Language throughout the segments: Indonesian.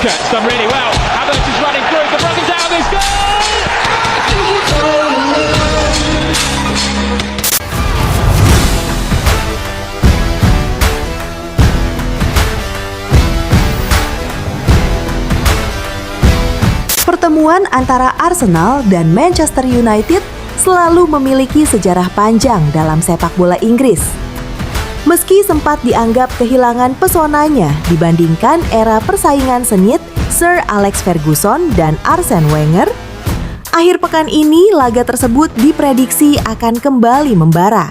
Walker done really well. Havertz is running through, the running down is goal! Pertemuan antara Arsenal dan Manchester United selalu memiliki sejarah panjang dalam sepak bola Inggris. Meski sempat dianggap kehilangan pesonanya dibandingkan era persaingan sengit Sir Alex Ferguson dan Arsene Wenger, akhir pekan ini laga tersebut diprediksi akan kembali membara.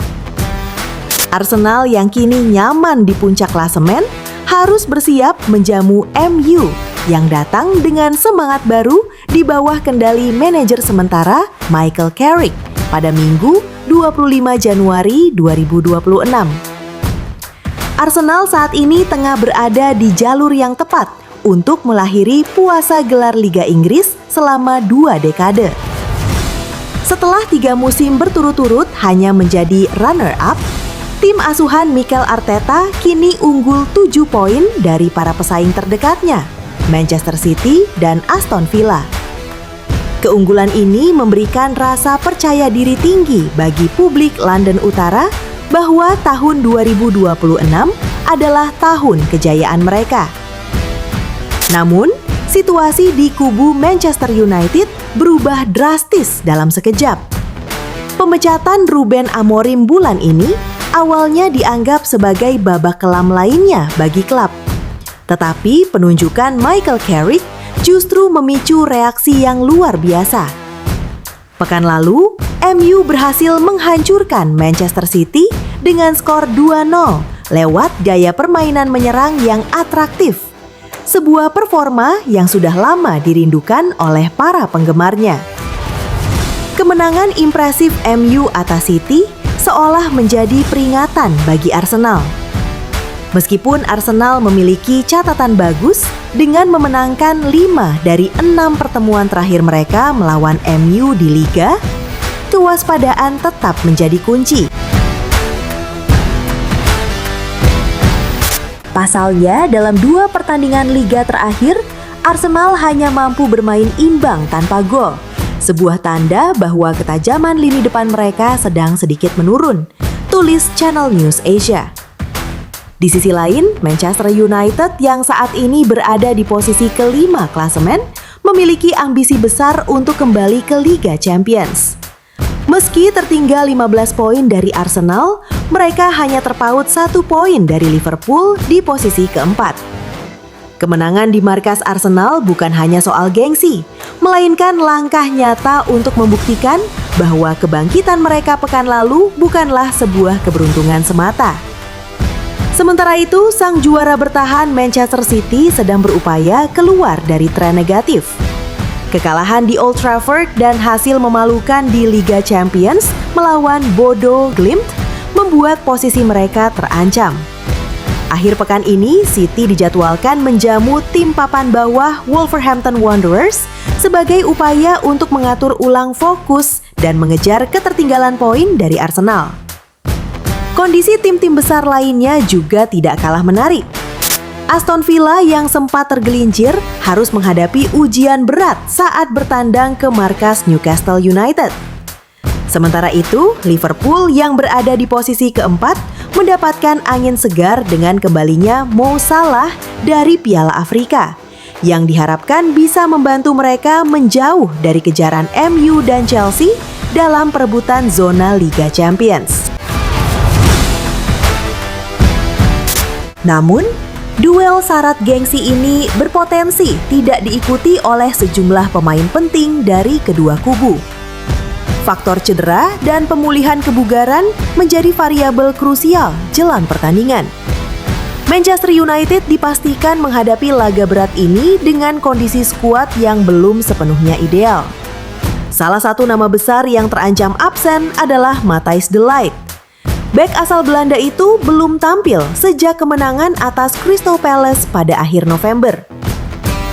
Arsenal yang kini nyaman di puncak klasemen harus bersiap menjamu MU yang datang dengan semangat baru di bawah kendali manajer sementara Michael Carrick pada Minggu 25 Januari 2026. Arsenal saat ini tengah berada di jalur yang tepat untuk melahiri puasa gelar Liga Inggris selama 2 dekade. Setelah 3 musim berturut-turut hanya menjadi runner-up, tim asuhan Mikel Arteta kini unggul 7 poin dari para pesaing terdekatnya, Manchester City dan Aston Villa. Keunggulan ini memberikan rasa percaya diri tinggi bagi publik London Utara bahwa tahun 2026 adalah tahun kejayaan mereka. Namun, situasi di kubu Manchester United berubah drastis dalam sekejap. Pemecatan Ruben Amorim bulan ini awalnya dianggap sebagai babak kelam lainnya bagi klub. Tetapi penunjukan Michael Carrick justru memicu reaksi yang luar biasa. Pekan lalu, MU berhasil menghancurkan Manchester City dengan skor 2-0 lewat gaya permainan menyerang yang atraktif. Sebuah performa yang sudah lama dirindukan oleh para penggemarnya. Kemenangan impresif MU atas City seolah menjadi peringatan bagi Arsenal. Meskipun Arsenal memiliki catatan bagus dengan memenangkan 5 dari 6 pertemuan terakhir mereka melawan MU di Liga, kewaspadaan tetap menjadi kunci. Pasalnya, dalam 2 pertandingan Liga terakhir, Arsenal hanya mampu bermain imbang tanpa gol. Sebuah tanda bahwa ketajaman lini depan mereka sedang sedikit menurun, tulis Channel News Asia. Di sisi lain, Manchester United yang saat ini berada di posisi kelima klasemen memiliki ambisi besar untuk kembali ke Liga Champions. Meski tertinggal 15 poin dari Arsenal, mereka hanya terpaut 1 poin dari Liverpool di posisi keempat. Kemenangan di markas Arsenal bukan hanya soal gengsi, melainkan langkah nyata untuk membuktikan bahwa kebangkitan mereka pekan lalu bukanlah sebuah keberuntungan semata. Sementara itu, sang juara bertahan Manchester City sedang berupaya keluar dari tren negatif. Kekalahan di Old Trafford dan hasil memalukan di Liga Champions melawan Bodo Glimt membuat posisi mereka terancam. Akhir pekan ini, City dijadwalkan menjamu tim papan bawah Wolverhampton Wanderers sebagai upaya untuk mengatur ulang fokus dan mengejar ketertinggalan poin dari Arsenal. Kondisi tim-tim besar lainnya juga tidak kalah menarik. Aston Villa yang sempat tergelincir harus menghadapi ujian berat saat bertandang ke markas Newcastle United. Sementara itu, Liverpool yang berada di posisi keempat mendapatkan angin segar dengan kembalinya Mo Salah dari Piala Afrika, yang diharapkan bisa membantu mereka menjauh dari kejaran MU dan Chelsea dalam perebutan zona Liga Champions. Namun, duel syarat gengsi ini berpotensi tidak diikuti oleh sejumlah pemain penting dari kedua kubu. Faktor cedera dan pemulihan kebugaran menjadi variabel krusial jelang pertandingan. Manchester United dipastikan menghadapi laga berat ini dengan kondisi skuad yang belum sepenuhnya ideal. Salah satu nama besar yang terancam absen adalah Matthijs de Ligt. Bek asal Belanda itu belum tampil sejak kemenangan atas Crystal Palace pada akhir November.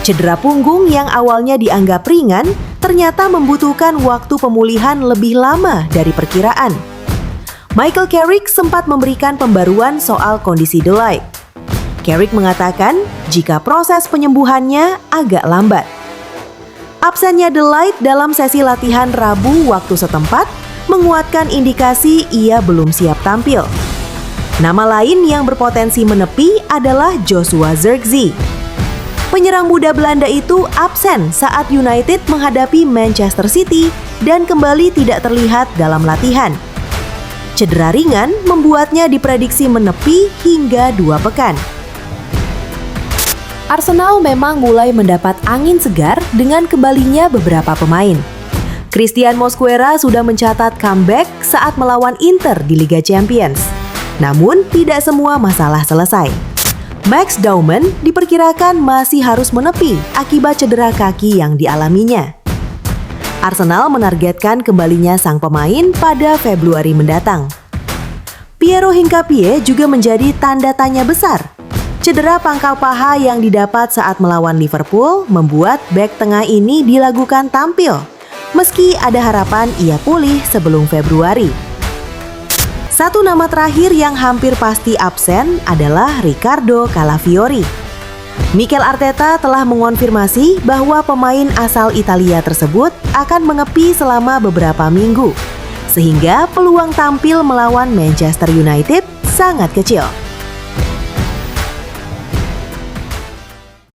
Cedera punggung yang awalnya dianggap ringan ternyata membutuhkan waktu pemulihan lebih lama dari perkiraan. Michael Carrick sempat memberikan pembaruan soal kondisi de Ligt. Carrick mengatakan jika proses penyembuhannya agak lambat. Absennya De Ligt dalam sesi latihan Rabu waktu setempat menguatkan indikasi ia belum siap tampil. Nama lain yang berpotensi menepi adalah Joshua Zirkzee. Penyerang muda Belanda itu absen saat United menghadapi Manchester City dan kembali tidak terlihat dalam latihan. Cedera ringan membuatnya diprediksi menepi hingga 2 pekan. Arsenal memang mulai mendapat angin segar dengan kembalinya beberapa pemain. Christian Mosquera sudah mencatat comeback saat melawan Inter di Liga Champions. Namun, tidak semua masalah selesai. Max Dauman diperkirakan masih harus menepi akibat cedera kaki yang dialaminya. Arsenal menargetkan kembalinya sang pemain pada Februari mendatang. Piero Hincapié juga menjadi tanda tanya besar. Cedera pangkal paha yang didapat saat melawan Liverpool membuat bek tengah ini dilakukan tampil, meski ada harapan ia pulih sebelum Februari. Satu nama terakhir yang hampir pasti absen adalah Riccardo Calafiori. Mikel Arteta telah mengonfirmasi bahwa pemain asal Italia tersebut akan mengepi selama beberapa minggu, sehingga peluang tampil melawan Manchester United sangat kecil.